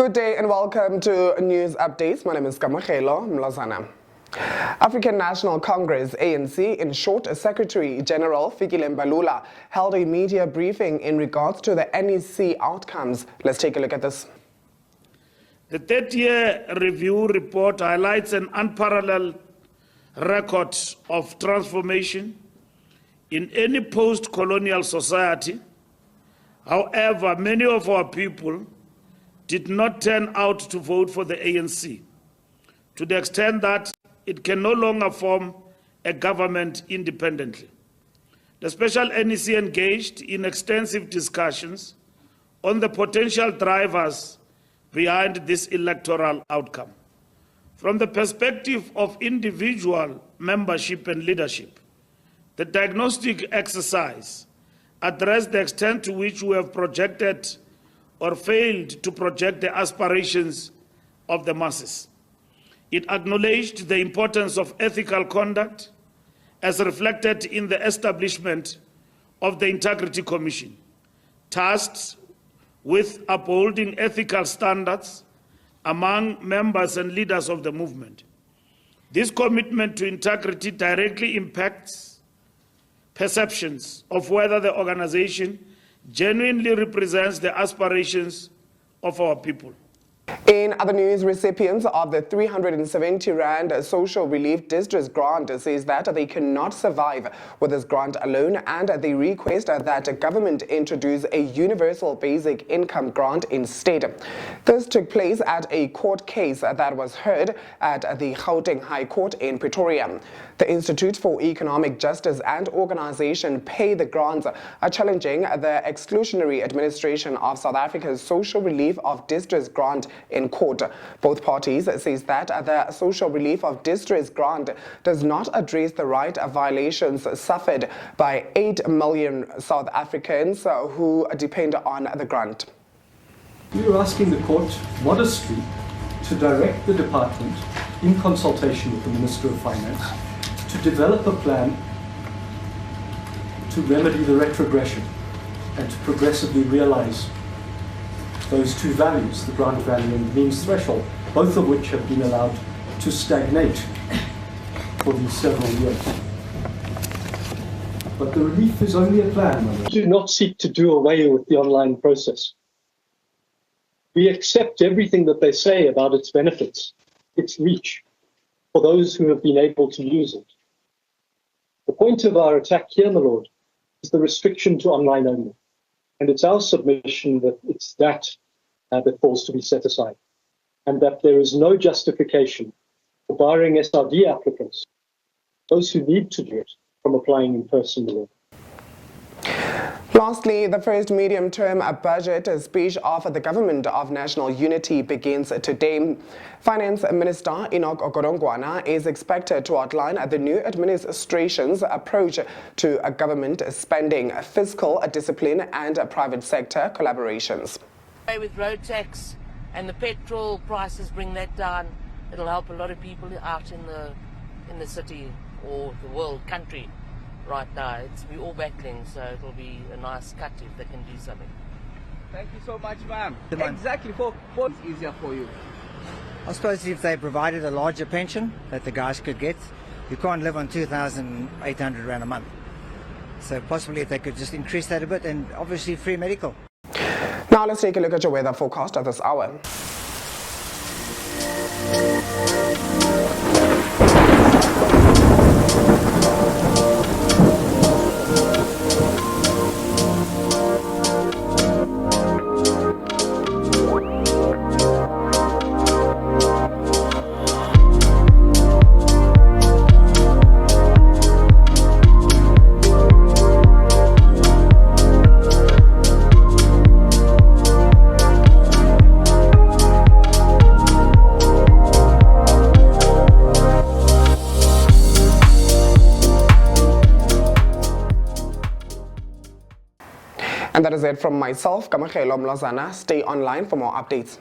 Good day and welcome to News Updates. My name is Kamokhelo Mlozana. African National Congress, ANC, in short, Secretary General Fikile Mbalula held a media briefing in regards to the NEC outcomes. Let's take a look at this. The third-year review report highlights an unparalleled record of transformation in any post-colonial society. However, many of our people did not turn out to vote for the ANC, to the extent that it can no longer form a government independently. The special NEC engaged in extensive discussions on the potential drivers behind this electoral outcome. From the perspective of individual membership and leadership, the diagnostic exercise addressed the extent to which we have projected or failed to project the aspirations of the masses. It acknowledged the importance of ethical conduct as reflected in the establishment of the Integrity Commission, tasked with upholding ethical standards among members and leaders of the movement. This commitment to integrity directly impacts perceptions of whether the organization genuinely represents the aspirations of our people. In other news, recipients of the 370 Rand Social Relief Distress Grant says that they cannot survive with this grant alone, and they request that the government introduce a universal basic income grant instead. This took place at a court case that was heard at the Gauteng High Court in Pretoria. The Institute for Economic Justice and Organization Pay the Grants are challenging the exclusionary administration of South Africa's Social Relief of Distress Grant in court. Both parties says that the Social Relief of Distress Grant does not address the right violations suffered by 8 million South Africans who depend on the grant. We are asking the court modestly to direct the department, in consultation with the Minister of Finance, to develop a plan to remedy the retrogression and to progressively realize those two values, the grant value and the means threshold, both of which have been allowed to stagnate for these several years. But the relief is only a plan. We do not seek to do away with the online process. We accept everything that they say about its benefits, its reach, for those who have been able to use it. The point of our attack here, my lord, is the restriction to online only. And it's our submission that it's that falls to be set aside, and that there is no justification for barring SRD applicants, those who need to do it, from applying in person. Lastly, the first medium-term budget speech of the Government of National Unity begins today. Finance Minister Enoch Godongwana is expected to outline the new administration's approach to government spending, fiscal discipline and private sector collaborations. With road tax and the petrol prices, bring that down. It'll help a lot of people out in the city or the world, country. Right now, we're all battling, so it'll be a nice cut if they can do something. Thank you so much, ma'am. Exactly, what's easier for you? I suppose if they provided a larger pension that the guys could get, you can't live on 2,800 Rand a month. So possibly if they could just increase that a bit, and obviously free medical. Now let's take a look at your weather forecast at this hour. And that is it from myself, Kamokhelo Mlozana. Stay online for more updates.